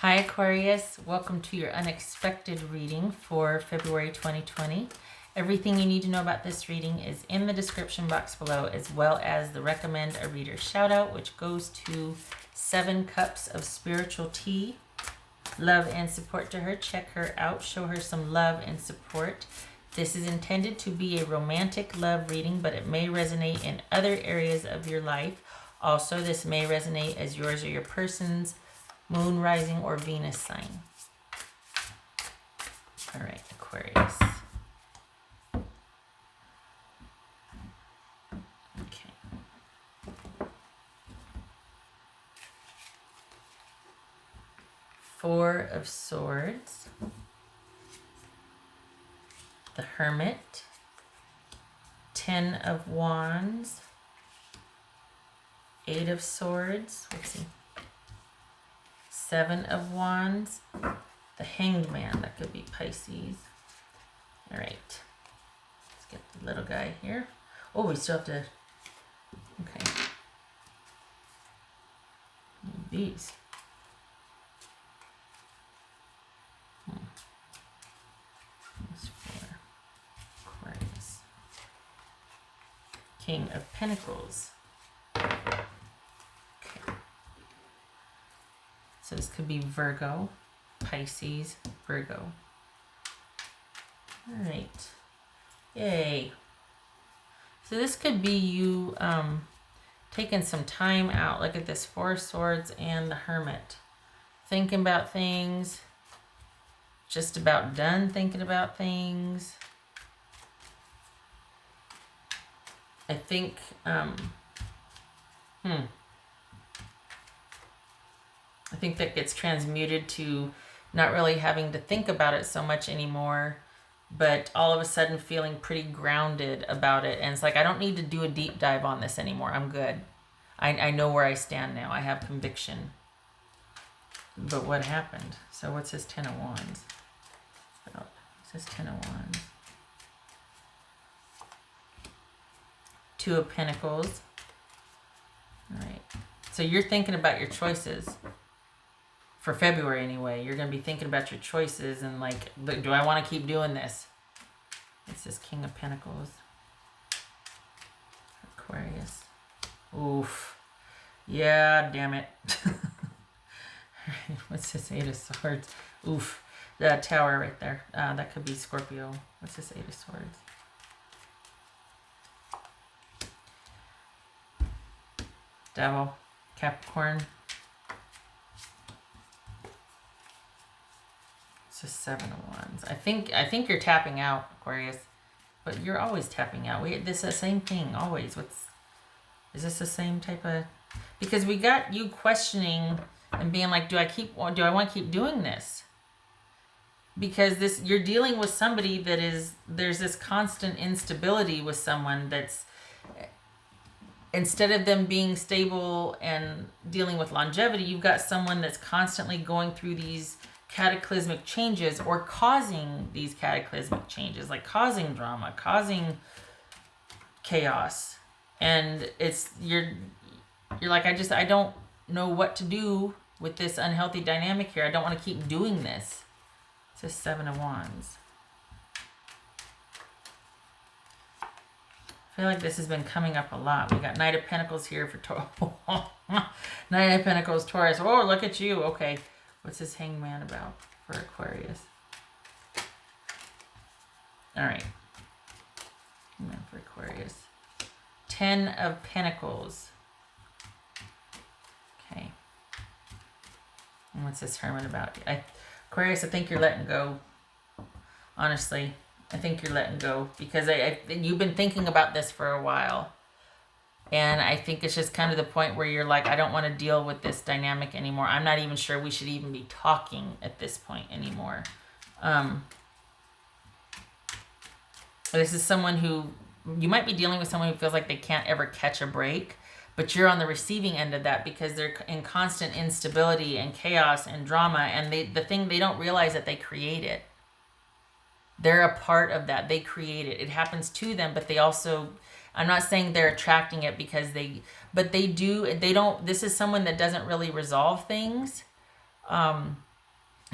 Hi Aquarius, welcome to your unexpected reading for February 2020. Everything you need to know about this reading is in the description box below, as well as the recommend a reader shout out, which goes to 7 cups of spiritual tea. Love and support to her. Check her out, show her some love and support. This is intended to be a romantic love reading, but it may resonate in other areas of your life. Also, this may resonate as yours or your person's moon, rising, or Venus sign. All right, Aquarius. Okay. Four of Swords. The Hermit. 10 of Wands. 8 of Swords. Let's see. 7 of Wands, the Hanged Man, that could be Pisces. All right, let's get the little guy here. Oh, we still have to, okay. These. That's for Aquarius. King of Pentacles. So this could be Virgo, Pisces, Virgo. All right. Yay. So this could be you taking some time out. Look at this, 4 of Swords and the Hermit. Thinking about things. Just about done thinking about things. I think, I think that gets transmuted to not really having to think about it so much anymore, but all of a sudden feeling pretty grounded about it. And it's like, I don't need to do a deep dive on this anymore. I'm good. I know where I stand now. I have conviction. But what happened? So what's his 10 of Wands? Oh, what's his 10 of Wands? 2 of Pentacles. All right. So you're thinking about your choices. For February anyway, you're going to be thinking about your choices and like, do I want to keep doing this? This is King of Pentacles. Aquarius. Oof. Yeah, damn it. What's this 8 of Swords? Oof. The Tower right there. That could be Scorpio. What's this 8 of Swords? Devil. Capricorn. It's just 7 of Wands. I think you're tapping out, Aquarius, but you're always tapping out. This is the same thing always. Is this the same type of? Because we got you questioning and being like, do I want to keep doing this? Because you're dealing with somebody there's this constant instability with someone that's, instead of them being stable and dealing with longevity, you've got someone that's constantly going through these cataclysmic changes or causing these cataclysmic changes, like causing drama, causing chaos. And you're like, I don't know what to do with this unhealthy dynamic here. I don't want to keep doing this. It's a 7 of Wands. I feel like this has been coming up a lot. We got Knight of Pentacles here for Knight of Pentacles, Taurus. Oh, look at you. Okay. What's this Hanged Man about for Aquarius? All right. Hanged Man for Aquarius. 10 of Pentacles. Okay. And what's this Hermit about? Aquarius, I think you're letting go. Honestly, I think you're letting go because you've been thinking about this for a while. And I think it's just kind of the point where you're like, I don't want to deal with this dynamic anymore. I'm not even sure we should even be talking at this point anymore. This is someone who, you might be dealing with someone who feels like they can't ever catch a break, but you're on the receiving end of that because they're in constant instability and chaos and drama. And they don't realize that they create it. They're a part of that. They create it. It happens to them, but they also, I'm not saying they're attracting it because but they do, this is someone that doesn't really resolve things.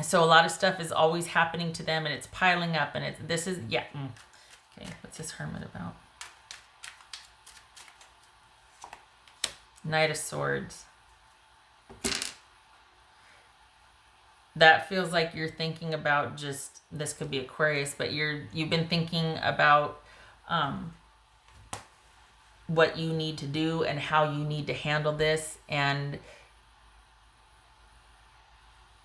So a lot of stuff is always happening to them, and it's piling up, and yeah. Okay, what's this Hermit about? Knight of Swords. That feels like you're thinking about just, this could be Aquarius, but you've been thinking about what you need to do and how you need to handle this. And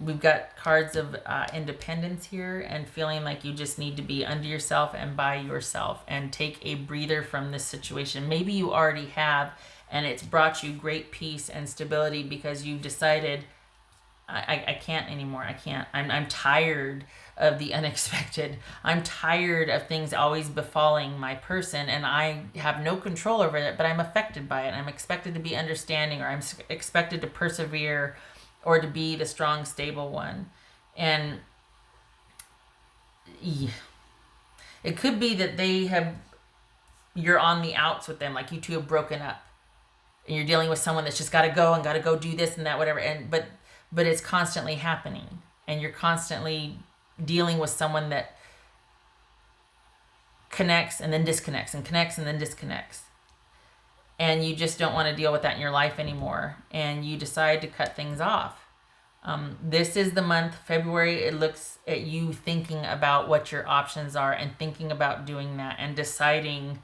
we've got cards of independence here, and feeling like you just need to be under yourself and by yourself and take a breather from this situation. Maybe you already have, and it's brought you great peace and stability because you've decided, I can't anymore. I can't. I'm tired of the unexpected. I'm tired of things always befalling my person, and I have no control over it, but I'm affected by it. I'm expected to be understanding, or I'm expected to persevere, or to be the strong, stable one. And it could be that you're on the outs with them, like you two have broken up, and you're dealing with someone that's just got to go do this and that, whatever. But it's constantly happening, and you're constantly dealing with someone that connects and then disconnects, and connects and then disconnects. And you just don't want to deal with that in your life anymore, and you decide to cut things off. This is the month, February. It looks at you thinking about what your options are, and thinking about doing that, and deciding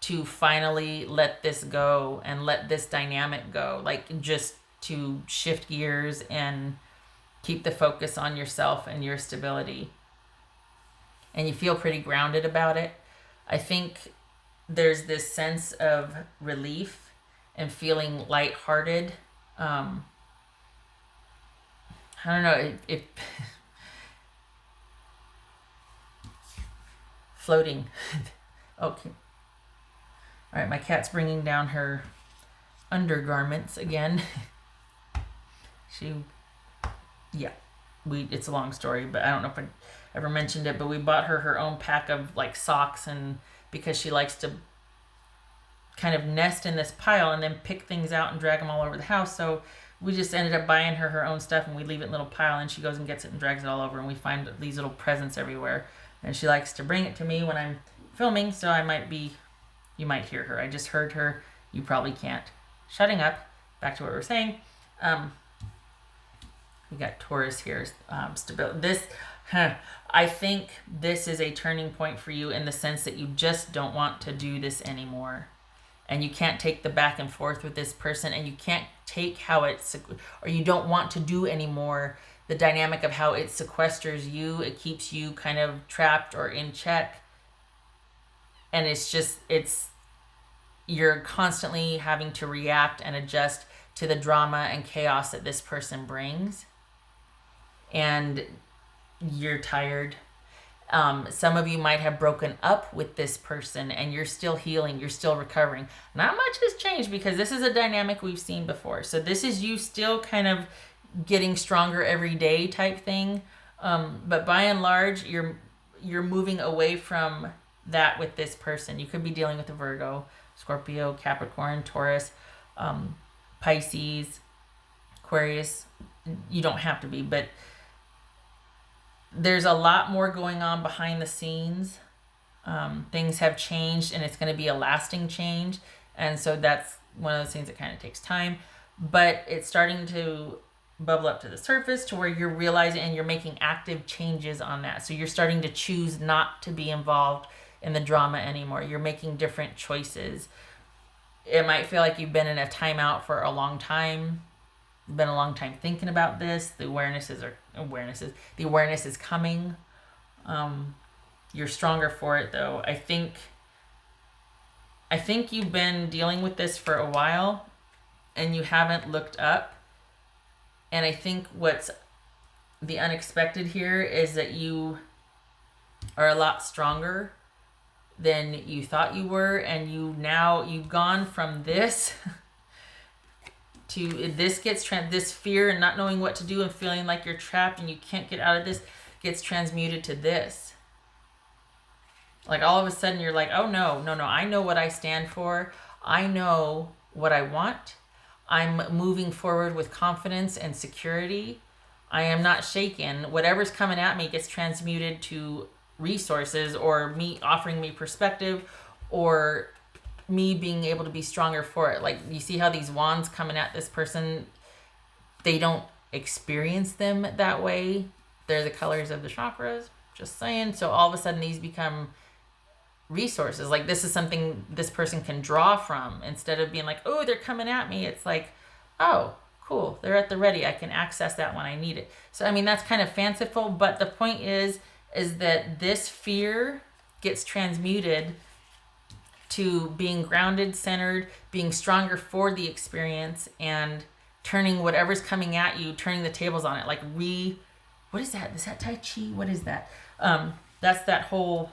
to finally let this go and let this dynamic go. Like, just to shift gears and keep the focus on yourself and your stability. And you feel pretty grounded about it. I think there's this sense of relief and feeling lighthearted. I don't know if floating. Okay. All right, my cat's bringing down her undergarments again. It's a long story, but I don't know if I ever mentioned it, but we bought her own pack of like socks, and because she likes to kind of nest in this pile and then pick things out and drag them all over the house. So we just ended up buying her own stuff, and we leave it in a little pile, and she goes and gets it and drags it all over, and we find these little presents everywhere. And she likes to bring it to me when I'm filming, so you might hear her. I just heard her. You probably can't. Shutting up. Back to what we were saying. We got Taurus here. Stability. I think this is a turning point for you, in the sense that you just don't want to do this anymore. And you can't take the back and forth with this person, and you can't take or you don't want to do anymore the dynamic of how it sequesters you. It keeps you kind of trapped or in check. And you're constantly having to react and adjust to the drama and chaos that this person brings. And you're tired. Some of you might have broken up with this person, and you're still healing, you're still recovering. Not much has changed, because this is a dynamic we've seen before. So this is you still kind of getting stronger every day type thing. But by and large, you're moving away from that with this person. You could be dealing with a Virgo, Scorpio, Capricorn, Taurus, Pisces, Aquarius. You don't have to be, but there's a lot more going on behind the scenes. Things have changed, and it's going to be a lasting change. And so that's one of those things that kind of takes time, but it's starting to bubble up to the surface to where you're realizing and you're making active changes on that. So you're starting to choose not to be involved in the drama anymore. You're making different choices. It might feel like you've been in a timeout for a long time. You've been a long time thinking about this. The awareness is coming. You're stronger for it, though. I think you've been dealing with this for a while, and you haven't looked up. And I think what's the unexpected here is that you are a lot stronger than you thought you were, and you've gone from this to this this fear and not knowing what to do and feeling like you're trapped and you can't get out of this gets transmuted to this. Like all of a sudden you're like, oh no, I know what I stand for. I know what I want. I'm moving forward with confidence and security. I am not shaken. Whatever's coming at me gets transmuted to resources, or me offering me perspective, or me being able to be stronger for it. Like, you see how these wands coming at this person, they don't experience them that way. They're the colors of the chakras, just saying. So all of a sudden these become resources. Like, this is something this person can draw from, instead of being like, oh, they're coming at me. It's like, oh, cool, they're at the ready. I can access that when I need it. So, I mean, that's kind of fanciful, but the point is that this fear gets transmuted to being grounded, centered, being stronger for the experience, and turning whatever's coming at you, turning the tables on it. Like, what is that? Is that Tai Chi? What is that? That's that whole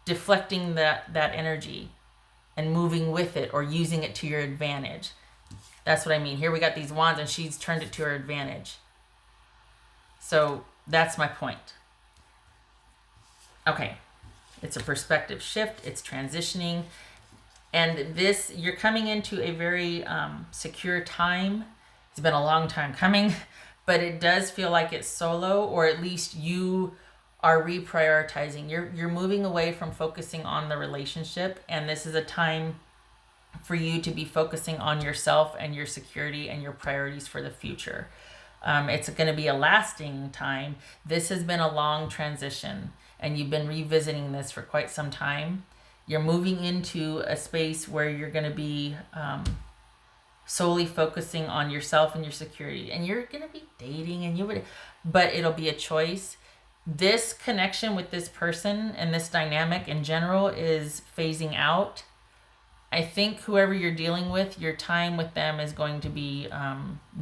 deflecting that energy and moving with it, or using it to your advantage. That's what I mean. Here we got these wands and she's turned it to her advantage. So that's my point. Okay. It's a perspective shift. It's transitioning. And this, you're coming into a very secure time. It's been a long time coming, but it does feel like it's solo, or at least you are reprioritizing. You're moving away from focusing on the relationship, and this is a time for you to be focusing on yourself and your security and your priorities for the future. It's going to be a lasting time. This has been a long transition, and you've been revisiting this for quite some time. You're moving into a space where you're going to be solely focusing on yourself and your security. And you're going to be dating, but it'll be a choice. This connection with this person and this dynamic in general is phasing out. I think whoever you're dealing with, your time with them is going to be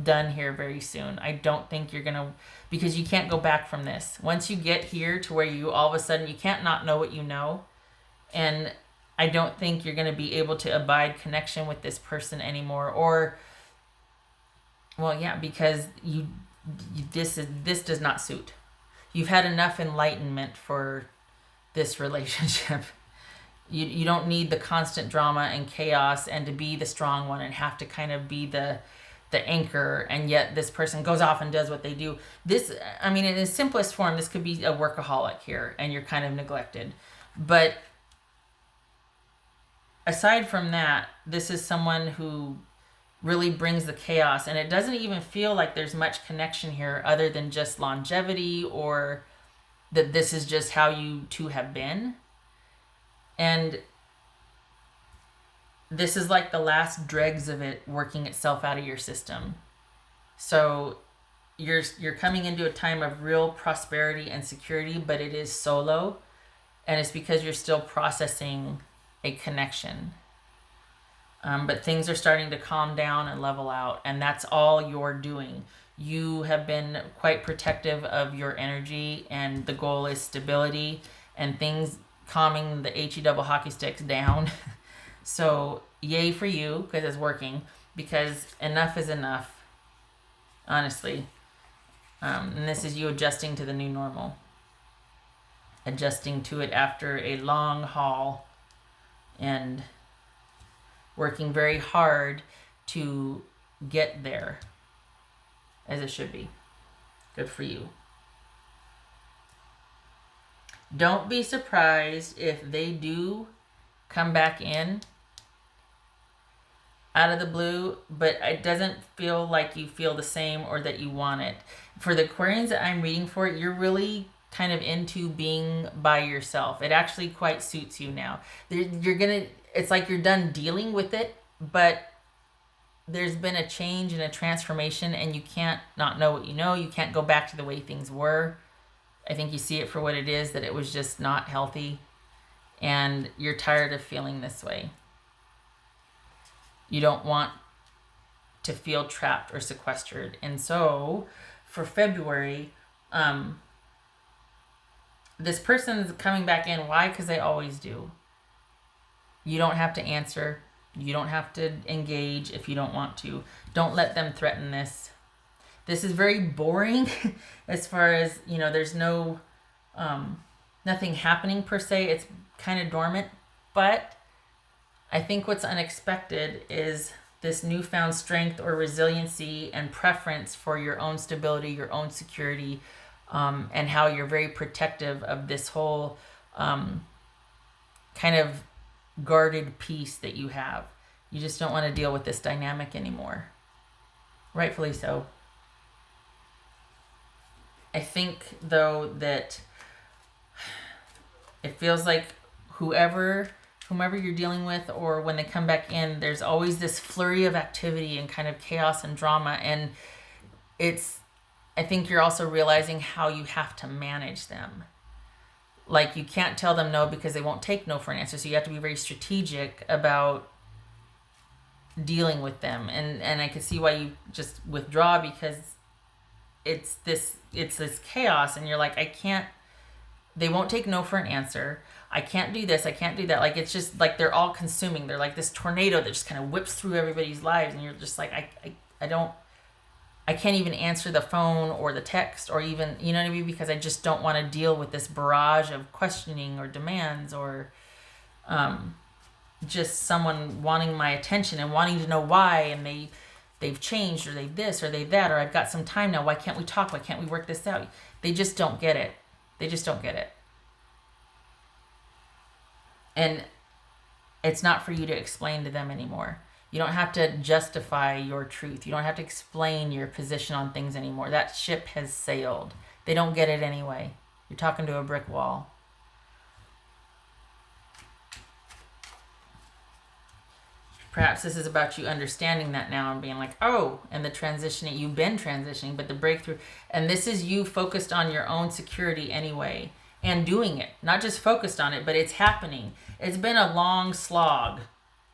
done here very soon. I don't think you're going to, because you can't go back from this. Once you get here to where you all of a sudden, you can't not know what you know. And I don't think you're going to be able to abide connection with this person anymore. Or, well, yeah, because this does not suit. You've had enough enlightenment for this relationship. You don't need the constant drama and chaos and to be the strong one and have to kind of be the anchor, and yet this person goes off and does what they do. This, I mean, in its simplest form, this could be a workaholic here and you're kind of neglected. But aside from that, this is someone who really brings the chaos, and it doesn't even feel like there's much connection here other than just longevity, or that this is just how you two have been. And this is like the last dregs of it working itself out of your system. So you're coming into a time of real prosperity and security, but it is solo, and it's because you're still processing a connection. But things are starting to calm down and level out, and that's all you're doing. You have been quite protective of your energy, and the goal is stability and things calming the HE double hockey sticks down. So yay for you, because it's working, because enough is enough, honestly. And this is you adjusting to the new normal, adjusting to it after a long haul, and working very hard to get there as it should be. Good for you. Don't be surprised if they do come back in out of the blue, but it doesn't feel like you feel the same or that you want it. For the Aquarians that I'm reading for, you're really kind of into being by yourself. It actually quite suits you now. It's like you're done dealing with it, but there's been a change and a transformation, and you can't not know what you know. You can't go back to the way things were. I think you see it for what it is, that it was just not healthy, and you're tired of feeling this way. You don't want to feel trapped or sequestered. And so for February, this person is coming back in. Why? Because they always do. You don't have to answer. You don't have to engage if you don't want to. Don't let them threaten this. This is very boring as far as, there's no, nothing happening per se. It's kind of dormant. But I think what's unexpected is this newfound strength or resiliency and preference for your own stability, your own security, and how you're very protective of this whole kind of guarded peace that you have. You just don't want to deal with this dynamic anymore. Rightfully so. I think, though, that it feels like whomever you're dealing with, or when they come back in, there's always this flurry of activity and kind of chaos and drama. And I think you're also realizing how you have to manage them. Like, you can't tell them no because they won't take no for an answer. So you have to be very strategic about dealing with them. And I can see why you just withdraw, because it's this chaos, and you're like, they won't take no for an answer. I can't do this, I can't do that. Like, it's just like they're all consuming. They're like this tornado that just kind of whips through everybody's lives, and you're just like, I can't even answer the phone or the text, or even, you know what I mean? Because I just don't want to deal with this barrage of questioning or demands, or just someone wanting my attention and wanting to know why, and they've changed, or they've this, or they've that, or I've got some time now. Why can't we talk? Why can't we work this out? They just don't get it. They just don't get it. And it's not for you to explain to them anymore. You don't have to justify your truth. You don't have to explain your position on things anymore. That ship has sailed. They don't get it anyway. You're talking to a brick wall. Perhaps this is about you understanding that now and being like, oh, and the transitioning, you've been transitioning, but the breakthrough, and this is you focused on your own security anyway, and doing it. Not just focused on it, but it's happening. It's been a long slog.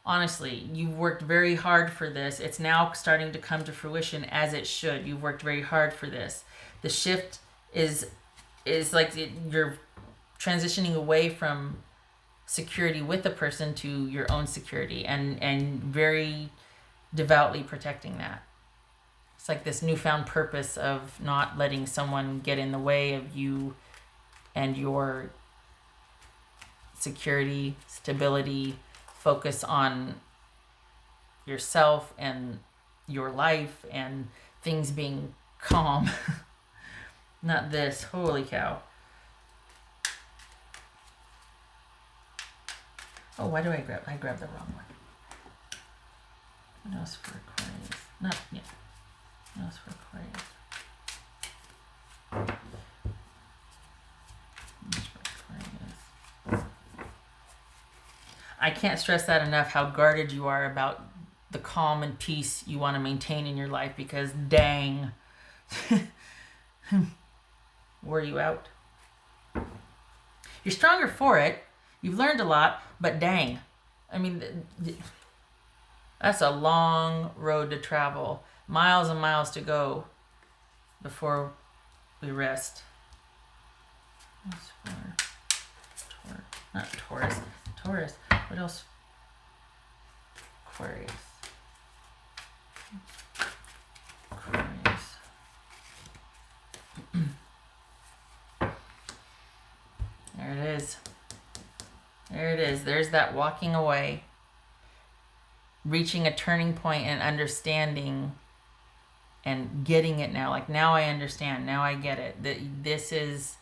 Honestly, you've worked very hard for this. It's now starting to come to fruition, as it should. You've worked very hard for this. The shift is like you're transitioning away from security with a person to your own security, and very devoutly protecting that. It's like this newfound purpose of not letting someone get in the way of you and your security, stability, focus on yourself and your life and things being calm. Not this. Holy cow. Oh, why do I grabbed the wrong one. What else for Aquarius? What else for Aquarius? I can't stress that enough, how guarded you are about the calm and peace you want to maintain in your life, because dang, wore you out. You're stronger for it. You've learned a lot, but dang. I mean, that's a long road to travel. Miles and miles to go before we rest. What's for not Taurus. Taurus. What else? Aquarius. Aquarius. There it is. There it is. There's that walking away. Reaching a turning point and understanding and getting it now. Like, now I understand. Now I get it. This is,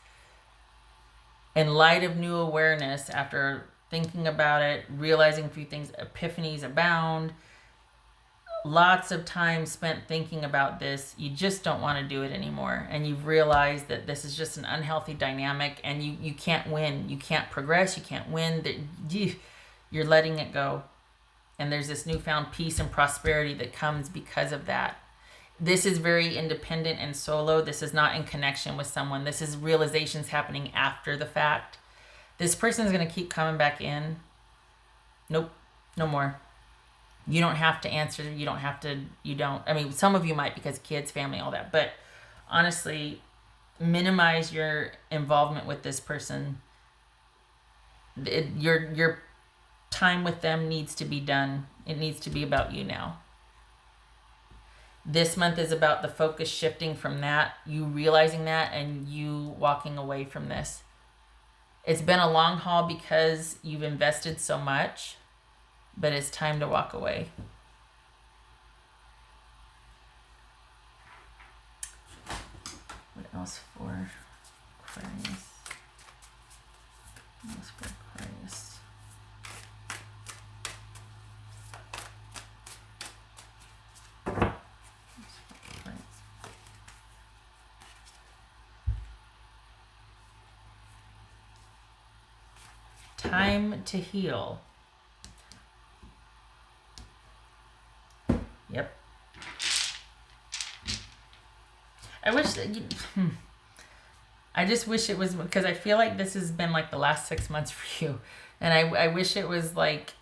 in light of new awareness, after thinking about it, realizing a few things, epiphanies abound. Lots of time spent thinking about this. You just don't want to do it anymore. And you've realized that this is just an unhealthy dynamic, and you can't win. You can't progress. You can't win. You're letting it go. And there's this newfound peace and prosperity that comes because of that. This is very independent and solo. This is not in connection with someone. This is realizations happening after the fact. This person is going to keep coming back in. Nope. No more. You don't have to answer. You don't. I mean, some of you might, because kids, family, all that. But honestly, minimize your involvement with this person. Your time with them needs to be done. It needs to be about you now. This month is about the focus shifting from that, you realizing that, and you walking away from this. It's been a long haul because you've invested so much, but it's time to walk away. else for Aquarius? What else for Aquarius? Time to heal. Yep. I wish that I just wish it was, because I feel like this has been like the last 6 months for you. And I wish it was like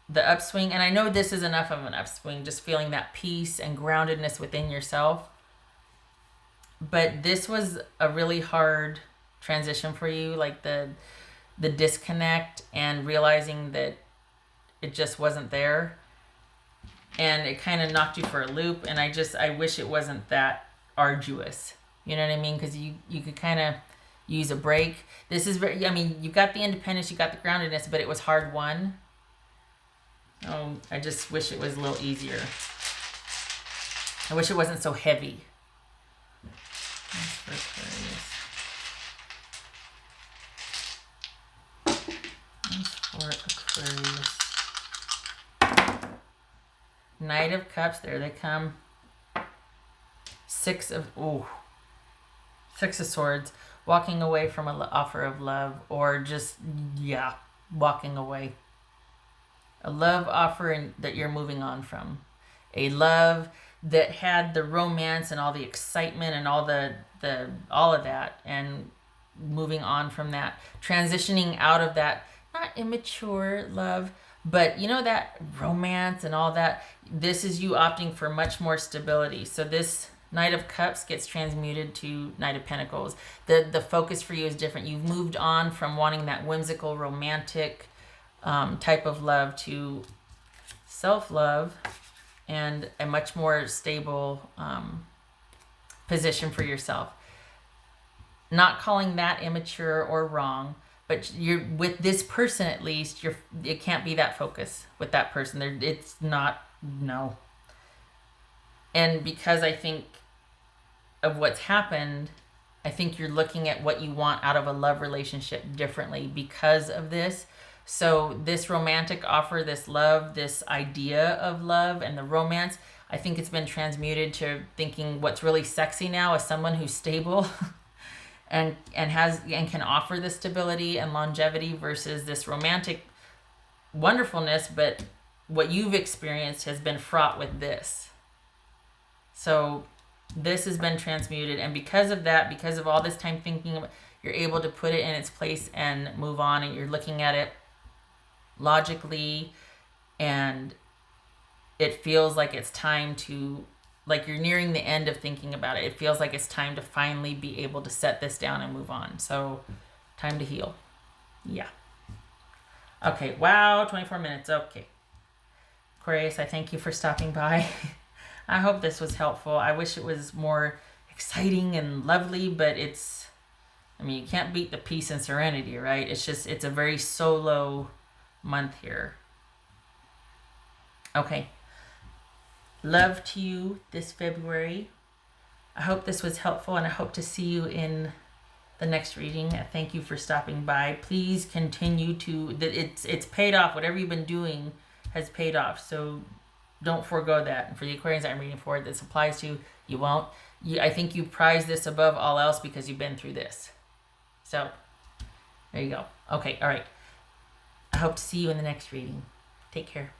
the upswing. And I know this is enough of an upswing, just feeling that peace and groundedness within yourself. But this was a really hard transition for you, like the disconnect and realizing that it just wasn't there. And it kind of knocked you for a loop. And I wish it wasn't that arduous. You know what I mean? Because you could kind of use a break. This is very, I mean, you got the independence, you got the groundedness, but it was hard won. Oh, I just wish it was a little easier. I wish it wasn't so heavy. That's for Aquarius. Knight of Cups, there they come. Six of Swords, walking away from an offer of love, or just, yeah, walking away. A love offer that you're moving on from. A love that had the romance and all the excitement and all all of that, and moving on from that. Transitioning out of that, not immature love, but you know, that romance and all that. This is you opting for much more stability. So this Knight of Cups gets transmuted to Knight of Pentacles. The focus for you is different. You've moved on from wanting that whimsical, romantic type of love to self-love and a much more stable position for yourself. Not calling that immature or wrong, but you're with this person, at least, it can't be that focus with that person. It's not, no. And because I think of what's happened, I think you're looking at what you want out of a love relationship differently because of this. So this romantic offer, this love, this idea of love and the romance, I think it's been transmuted to thinking what's really sexy now is someone who's stable and can offer the stability and longevity versus this romantic wonderfulness, but what you've experienced has been fraught with this. So this has been transmuted, and because of that, because of all this time thinking, you're able to put it in its place and move on, and you're looking at it logically, and it feels like it's time to, like you're nearing the end of thinking about it. It feels like it's time to finally be able to set this down and move on. So time to heal. Yeah. Okay. Wow. 24 minutes. Okay. Aquarius, I thank you for stopping by. I hope this was helpful. I wish it was more exciting and lovely, but I mean, you can't beat the peace and serenity, right? It's a very solo month here. Okay. Love to you this February. I hope this was helpful, and I hope to see you in the next reading. Thank you for stopping by. Please continue to, it's paid off. Whatever you've been doing has paid off. So don't forego that. And for the Aquarians I'm reading for, this applies to, you won't. I think you prize this above all else because you've been through this. So there you go. Okay. All right. I hope to see you in the next reading. Take care.